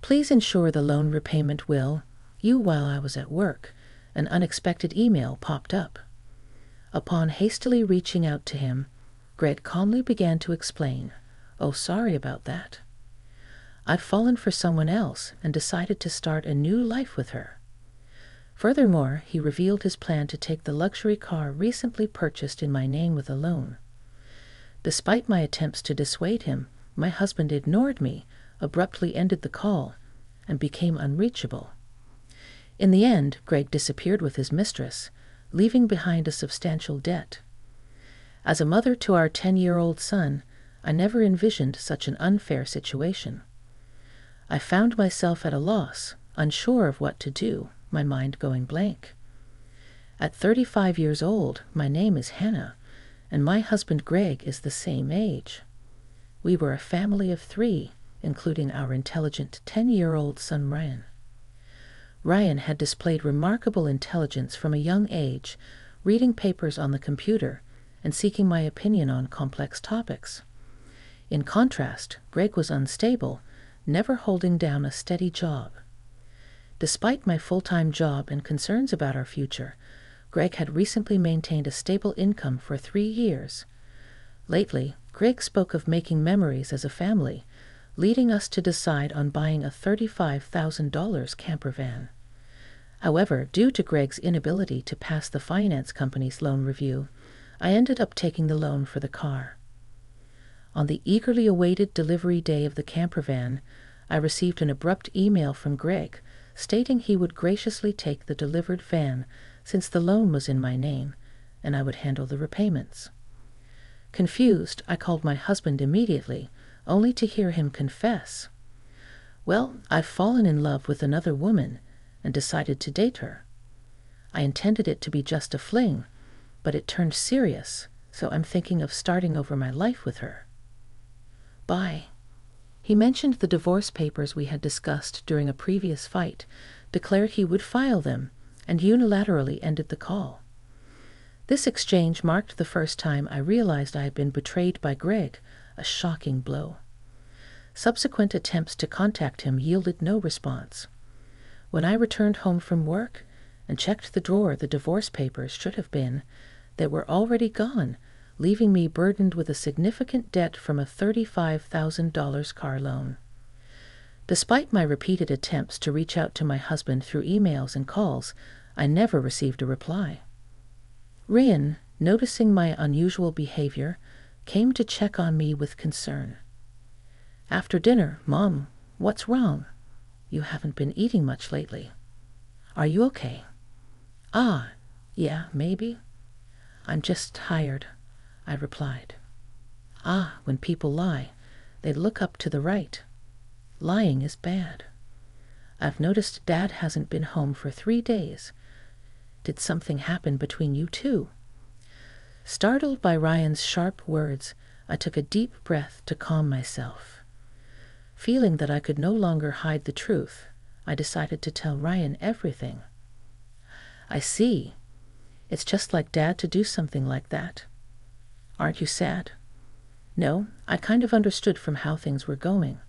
Please ensure the loan repayment will, you while I was at work. An unexpected email popped up. Upon hastily reaching out to him, Greg calmly began to explain, "Oh, sorry about that. I've fallen for someone else and decided to start a new life with her." Furthermore, he revealed his plan to take the luxury car recently purchased in my name with a loan. Despite my attempts to dissuade him, my husband ignored me, abruptly ended the call, and became unreachable. In the end, Greg disappeared with his mistress, leaving behind a substantial debt. As a mother to our 10-year-old son, I never envisioned such an unfair situation. I found myself at a loss, unsure of what to do, my mind going blank. At 35 years old, my name is Hannah, and my husband Greg is the same age. We were a family of 3, including our intelligent 10-year-old son Ryan. Ryan had displayed remarkable intelligence from a young age, reading papers on the computer and seeking my opinion on complex topics. In contrast, Greg was unstable, never holding down a steady job. Despite my full-time job and concerns about our future, Greg had recently maintained a stable income for 3 years. Lately, Greg spoke of making memories as a family, leading us to decide on buying a $35,000 camper van. However, due to Greg's inability to pass the finance company's loan review, I ended up taking the loan for the car. On the eagerly awaited delivery day of the camper van, I received an abrupt email from Greg stating he would graciously take the delivered van since the loan was in my name, and I would handle the repayments. Confused, I called my husband immediately, only to hear him confess, "Well, I've fallen in love with another woman and decided to date her. I intended it to be just a fling, but it turned serious, so I'm thinking of starting over my life with her. Bye." He mentioned the divorce papers we had discussed during a previous fight, declared he would file them, and unilaterally ended the call. This exchange marked the first time I realized I had been betrayed by Greg, a shocking blow. Subsequent attempts to contact him yielded no response. When I returned home from work and checked the drawer the divorce papers should have been, they were already gone, leaving me burdened with a significant debt from a $35,000 car loan. Despite my repeated attempts to reach out to my husband through emails and calls, I never received a reply. Ryan, noticing my unusual behavior, came to check on me with concern. After dinner, "Mom, what's wrong? You haven't been eating much lately. Are you okay?" "Ah, yeah, maybe. I'm just tired," I replied. "Ah, when people lie, they look up to the right. Lying is bad. I've noticed Dad hasn't been home for 3 days. Did something happen between you two?" Startled by Ryan's sharp words, I took a deep breath to calm myself. Feeling that I could no longer hide the truth, I decided to tell Ryan everything. "I see. It's just like Dad to do something like that. Aren't you sad?" "No, I kind of understood from how things were going."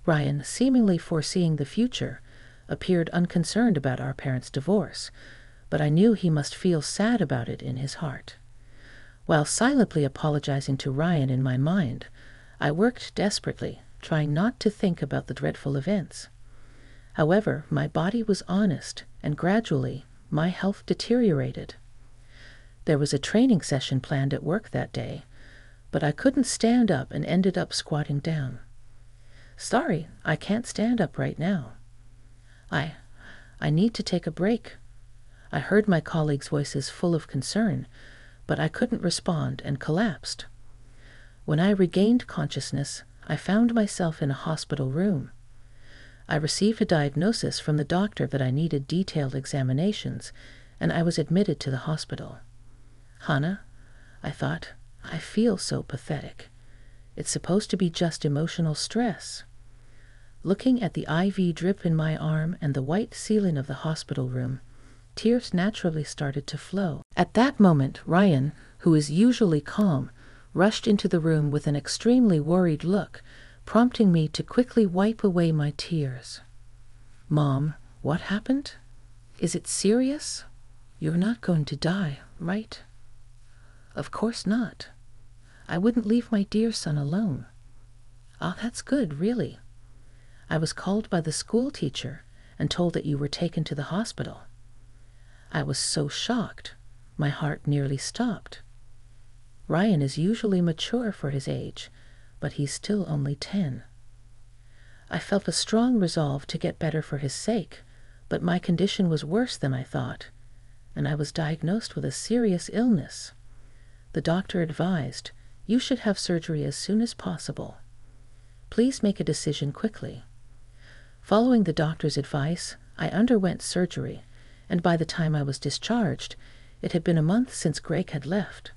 Ryan, seemingly foreseeing the future, appeared unconcerned about our parents' divorce, but I knew he must feel sad about it in his heart. While silently apologizing to Ryan in my mind, I worked desperately, trying not to think about the dreadful events. However, my body was honest, and gradually, my health deteriorated. There was a training session planned at work that day, but I couldn't stand up and ended up squatting down. "Sorry, I can't stand up right now. I need to take a break." I heard my colleagues' voices full of concern, but I couldn't respond and collapsed. When I regained consciousness, I found myself in a hospital room. I received a diagnosis from the doctor that I needed detailed examinations, and I was admitted to the hospital. "Hannah," I thought, "I feel so pathetic. It's supposed to be just emotional stress." Looking at the IV drip in my arm and the white ceiling of the hospital room, tears naturally started to flow. At that moment, Ryan, who is usually calm, rushed into the room with an extremely worried look, prompting me to quickly wipe away my tears. "Mom, what happened? Is it serious? You're not going to die, right?" "Of course not. I wouldn't leave my dear son alone." "Ah, that's good, really. I was called by the school teacher and told that you were taken to the hospital." I was so shocked, my heart nearly stopped. Ryan is usually mature for his age, but he's still only 10. I felt a strong resolve to get better for his sake, but my condition was worse than I thought, and I was diagnosed with a serious illness. The doctor advised, "You should have surgery as soon as possible. Please make a decision quickly." Following the doctor's advice, I underwent surgery, and by the time I was discharged, it had been a month since Greg had left.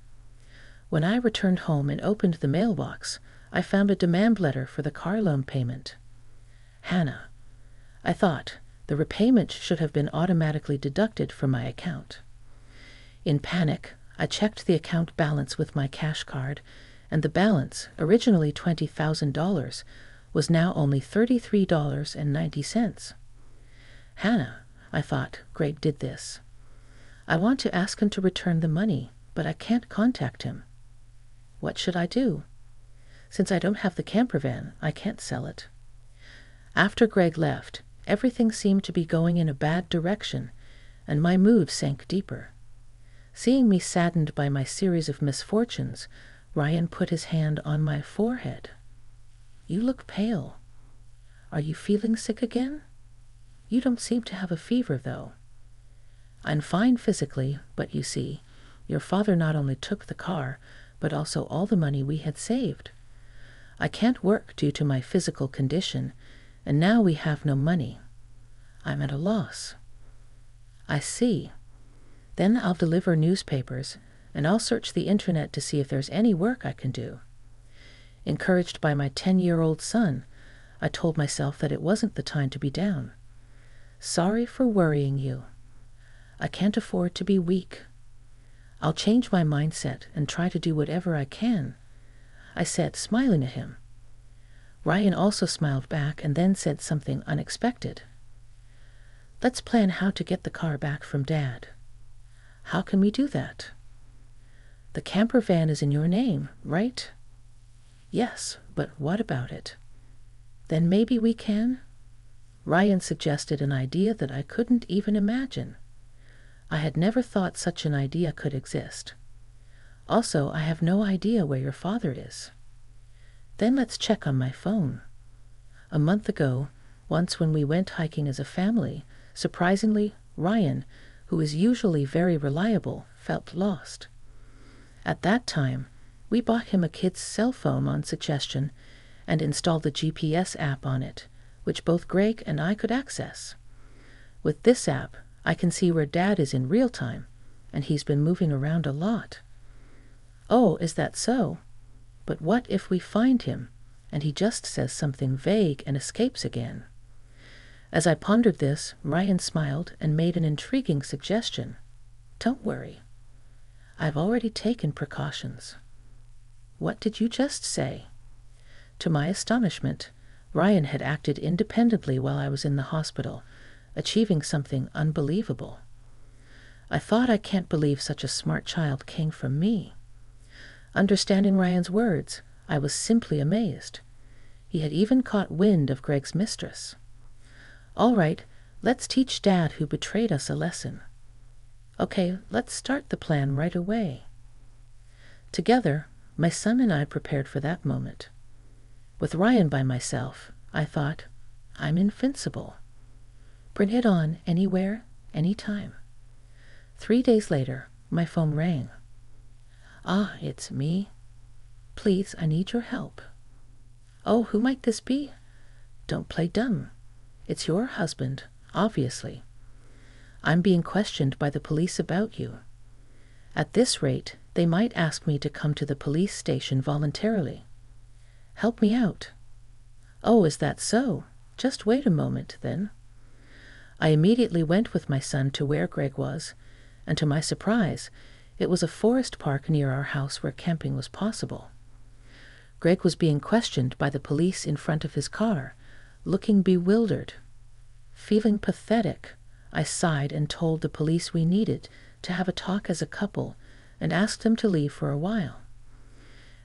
When I returned home and opened the mailbox, I found a demand letter for the car loan payment. "Hannah," I thought, "the repayment should have been automatically deducted from my account." In panic, I checked the account balance with my cash card, and the balance, originally $20,000, was now only $33.90. "Hannah," I thought, "Greg did this. I want to ask him to return the money, but I can't contact him. What should I do? Since I don't have the camper van, I can't sell it." After Greg left, everything seemed to be going in a bad direction, and my mood sank deeper. Seeing me saddened by my series of misfortunes, Ryan put his hand on my forehead. "You look pale. Are you feeling sick again? You don't seem to have a fever, though." "I'm fine physically, but you see, your father not only took the car, but also all the money we had saved. I can't work due to my physical condition, and now we have no money. I'm at a loss." "I see. Then I'll deliver newspapers, and I'll search the internet to see if there's any work I can do." Encouraged by my 10-year-old son, I told myself that it wasn't the time to be down. "Sorry for worrying you. I can't afford to be weak. I'll change my mindset and try to do whatever I can," I said, smiling at him. Ryan also smiled back and then said something unexpected. "Let's plan how to get the car back from Dad." "How can we do that?" "The camper van is in your name, right?" "Yes, but what about it?" "Then maybe we can?" Ryan suggested an idea that I couldn't even imagine. I had never thought such an idea could exist. "Also, I have no idea where your father is." "Then let's check on my phone. A month ago, once when we went hiking as a family, surprisingly, Ryan, who is usually very reliable, felt lost. At that time, we bought him a kid's cell phone on suggestion and installed the GPS app on it, which both Greg and I could access. With this app, I can see where Dad is in real time, and he's been moving around a lot." "Oh, is that so? But what if we find him, and he just says something vague and escapes again?" As I pondered this, Ryan smiled and made an intriguing suggestion. "Don't worry. I've already taken precautions." "What did you just say?" To my astonishment, Ryan had acted independently while I was in the hospital, achieving something unbelievable. I thought, I can't believe such a smart child came from me. Understanding Ryan's words, I was simply amazed. He had even caught wind of Greg's mistress. "All right, let's teach Dad, who betrayed us, a lesson." "Okay, let's start the plan right away." Together, my son and I prepared for that moment. With Ryan by myself, I thought, I'm invincible. Bring it on, anywhere, anytime. 3 days later, my phone rang. "Ah, it's me. Please, I need your help." "Oh, who might this be?" "Don't play dumb. It's your husband, obviously. I'm being questioned by the police about you. At this rate, they might ask me to come to the police station voluntarily. Help me out." "Oh, is that so? Just wait a moment, then." I immediately went with my son to where Greg was, and to my surprise, it was a forest park near our house where camping was possible. Greg was being questioned by the police in front of his car, looking bewildered. Feeling pathetic, I sighed and told the police we needed to have a talk as a couple and asked them to leave for a while.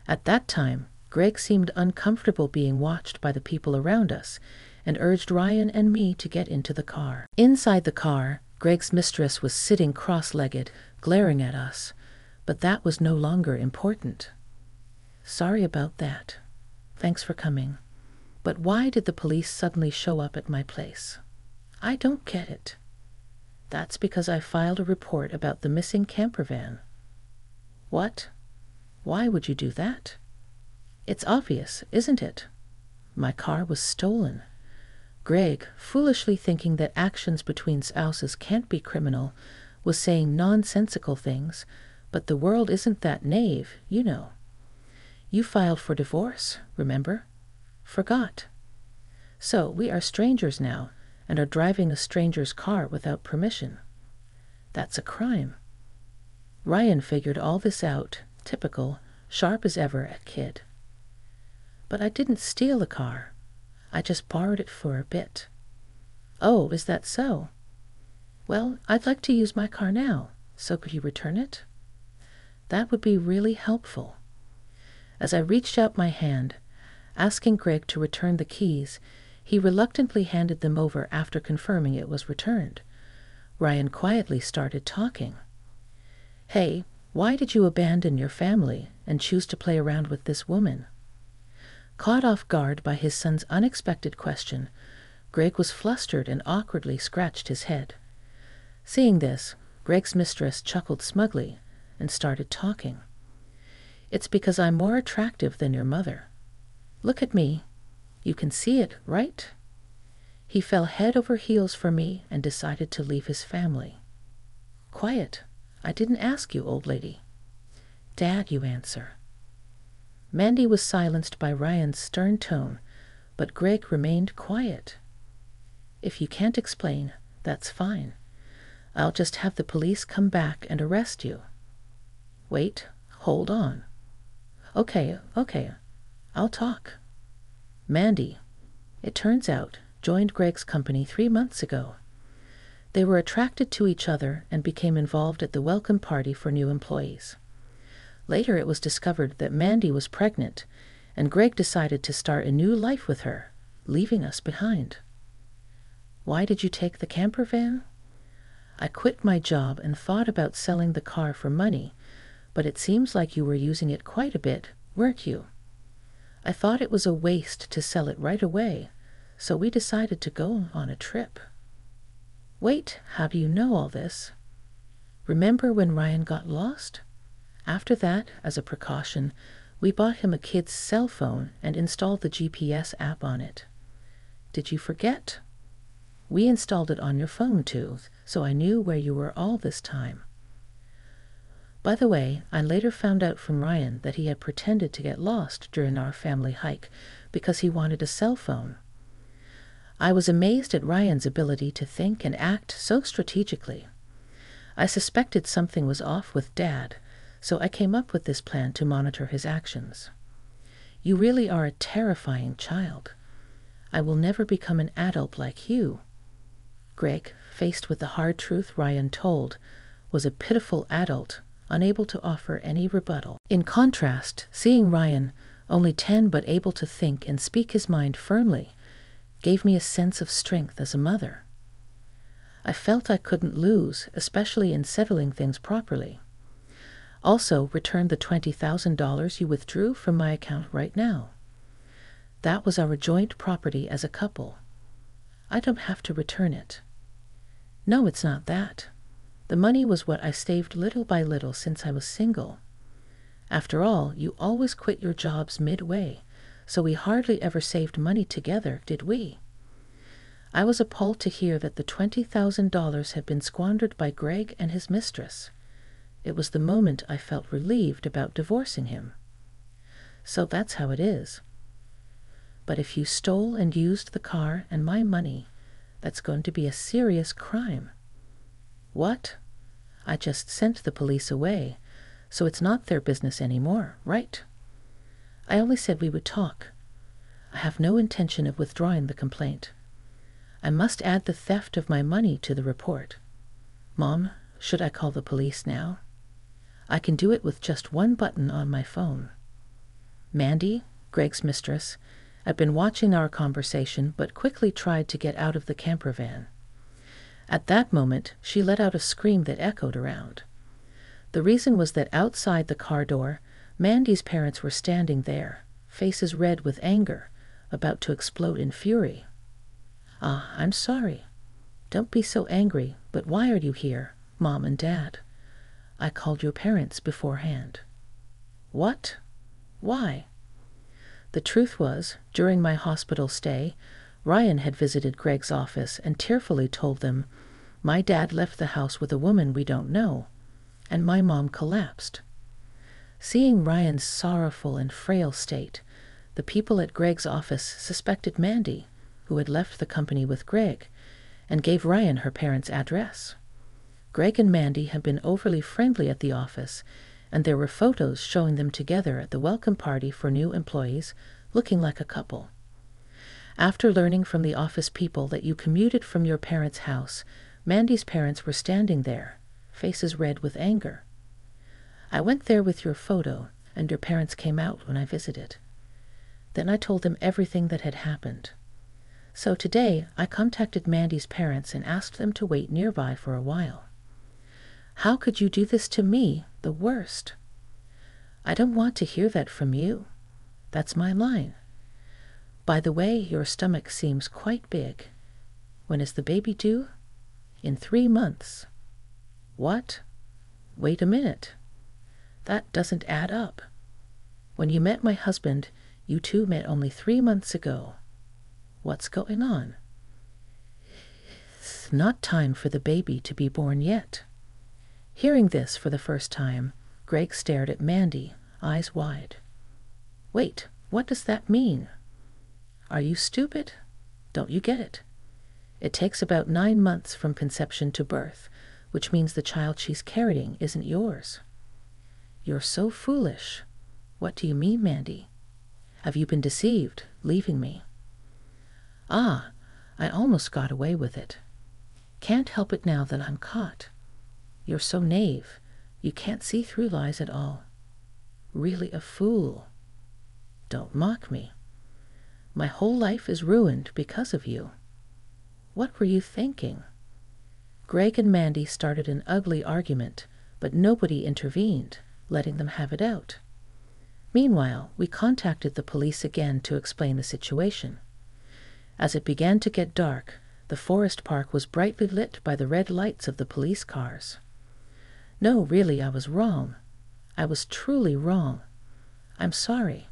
At that time, Greg seemed uncomfortable being watched by the people around us and urged Ryan and me to get into the car. Inside the car, Greg's mistress was sitting cross-legged, glaring at us, but that was no longer important. Sorry about that. Thanks for coming. But why did the police suddenly show up at my place? I don't get it. That's because I filed a report about the missing camper van. What? Why would you do that? It's obvious, isn't it? My car was stolen. Greg, foolishly thinking that actions between spouses can't be criminal, was saying nonsensical things, but the world isn't that naive, you know. You filed for divorce, remember? Forgot. So we are strangers now and are driving a stranger's car without permission. That's a crime. Ryan figured all this out, typical, sharp as ever a kid. But I didn't steal the car. I just borrowed it for a bit. Oh, is that so? Well, I'd like to use my car now, so could you return it? That would be really helpful. As I reached out my hand, asking Greg to return the keys, he reluctantly handed them over after confirming it was returned. Ryan quietly started talking. Hey, why did you abandon your family and choose to play around with this woman? Caught off guard by his son's unexpected question, Greg was flustered and awkwardly scratched his head. Seeing this, Greg's mistress chuckled smugly and started talking. It's because I'm more attractive than your mother. Look at me. You can see it, right? He fell head over heels for me and decided to leave his family. Quiet. I didn't ask you, old lady. Dad, you answer. Mandy was silenced by Ryan's stern tone, but Greg remained quiet. If you can't explain, that's fine. I'll just have the police come back and arrest you. Wait, hold on. Okay, I'll talk. Mandy, it turns out, joined Greg's company 3 months ago. They were attracted to each other and became involved at the welcome party for new employees. Later it was discovered that Mandy was pregnant, and Greg decided to start a new life with her, leaving us behind. Why did you take the camper van? I quit my job and thought about selling the car for money, but it seems like you were using it quite a bit, weren't you? I thought it was a waste to sell it right away, so we decided to go on a trip. Wait, how do you know all this? Remember when Ryan got lost? After that, as a precaution, we bought him a kid's cell phone and installed the GPS app on it. Did you forget? We installed it on your phone too, so I knew where you were all this time. By the way, I later found out from Ryan that he had pretended to get lost during our family hike because he wanted a cell phone. I was amazed at Ryan's ability to think and act so strategically. I suspected something was off with Dad, so I came up with this plan to monitor his actions. You really are a terrifying child. I will never become an adult like you. Greg, faced with the hard truth Ryan told, was a pitiful adult, unable to offer any rebuttal. In contrast, seeing Ryan, only 10 but able to think and speak his mind firmly, gave me a sense of strength as a mother. I felt I couldn't lose, especially in settling things properly. Also, return the $20,000 you withdrew from my account right now. That was our joint property as a couple. I don't have to return it. No, it's not that. The money was what I saved little by little since I was single. After all, you always quit your jobs midway, so we hardly ever saved money together, did we? I was appalled to hear that the $20,000 had been squandered by Greg and his mistress. It was the moment I felt relieved about divorcing him. So that's how it is. But if you stole and used the car and my money, that's going to be a serious crime. What? I just sent the police away, so it's not their business anymore, right? I only said we would talk. I have no intention of withdrawing the complaint. I must add the theft of my money to the report. Mom, should I call the police now? I can do it with just one button on my phone. Mandy, Greg's mistress, had been watching our conversation but quickly tried to get out of the camper van. At that moment, she let out a scream that echoed around. The reason was that outside the car door, Mandy's parents were standing there, faces red with anger, about to explode in fury. "Ah, I'm sorry. Don't be so angry, but why are you here, Mom and Dad? I called your parents beforehand." "What? Why?" The truth was, during my hospital stay, Ryan had visited Greg's office and tearfully told them, "My dad left the house with a woman we don't know," and my mom collapsed. Seeing Ryan's sorrowful and frail state, the people at Greg's office suspected Mandy, who had left the company with Greg, and gave Ryan her parents' address. Greg and Mandy had been overly friendly at the office, and there were photos showing them together at the welcome party for new employees, looking like a couple. After learning from the office people that you commuted from your parents' house, Mandy's parents were standing there, faces red with anger. I went there with your photo, and your parents came out when I visited. Then I told them everything that had happened. So today, I contacted Mandy's parents and asked them to wait nearby for a while. How could you do this to me, the worst? I don't want to hear that from you. That's my line. By the way, your stomach seems quite big. When is the baby due? In 3 months. What? Wait a minute. That doesn't add up. When you met my husband, you two met only 3 months ago. What's going on? It's not time for the baby to be born yet. Hearing this for the first time, Greg stared at Mandy, eyes wide. Wait, what does that mean? Are you stupid? Don't you get it? It takes about 9 months from conception to birth, which means the child she's carrying isn't yours. You're so foolish. What do you mean, Mandy? Have you been deceived, leaving me? Ah, I almost got away with it. Can't help it now that I'm caught. You're so naive. You can't see through lies at all. Really a fool. Don't mock me. My whole life is ruined because of you. What were you thinking? Greg and Mandy started an ugly argument, but nobody intervened, letting them have it out. Meanwhile, we contacted the police again to explain the situation. As it began to get dark, the forest park was brightly lit by the red lights of the police cars. No, really, I was wrong. I was truly wrong. I'm sorry.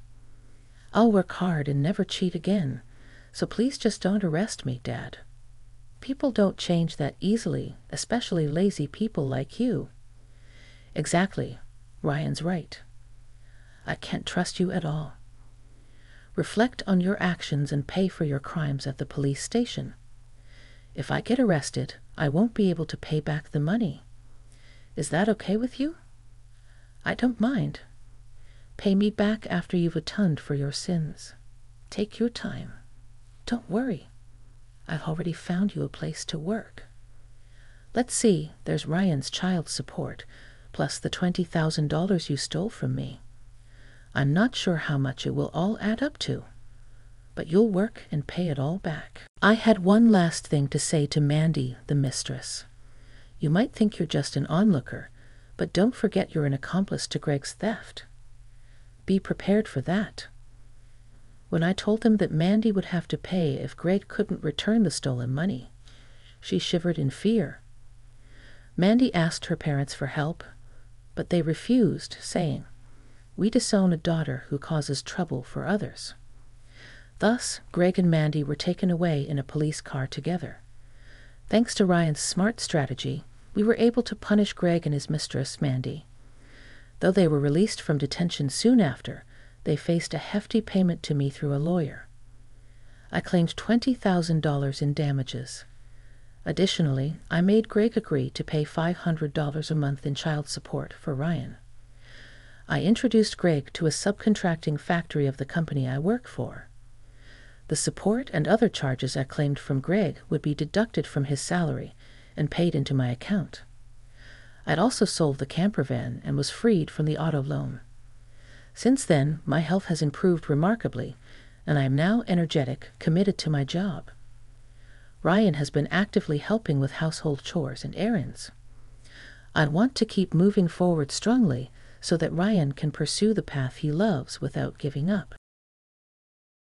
I'll work hard and never cheat again, so please just don't arrest me, Dad. People don't change that easily, especially lazy people like you. Exactly. Ryan's right. I can't trust you at all. Reflect on your actions and pay for your crimes at the police station. If I get arrested, I won't be able to pay back the money. Is that okay with you? I don't mind. Pay me back after you've atoned for your sins. Take your time. Don't worry. I've already found you a place to work. Let's see, there's Ryan's child support, plus the $20,000 you stole from me. I'm not sure how much it will all add up to, but you'll work and pay it all back. I had one last thing to say to Mandy, the mistress. You might think you're just an onlooker, but don't forget you're an accomplice to Greg's theft. Be prepared for that. When I told them that Mandy would have to pay if Greg couldn't return the stolen money, she shivered in fear. Mandy asked her parents for help, but they refused, saying, "We disown a daughter who causes trouble for others." Thus, Greg and Mandy were taken away in a police car together. Thanks to Ryan's smart strategy, we were able to punish Greg and his mistress, Mandy. Though they were released from detention soon after, they faced a hefty payment to me through a lawyer. I claimed $20,000 in damages. Additionally, I made Greg agree to pay $500 a month in child support for Ryan. I introduced Greg to a subcontracting factory of the company I work for. The support and other charges I claimed from Greg would be deducted from his salary and paid into my account. I'd also sold the camper van and was freed from the auto loan. Since then, my health has improved remarkably, and I am now energetic, committed to my job. Ryan has been actively helping with household chores and errands. I want to keep moving forward strongly so that Ryan can pursue the path he loves without giving up.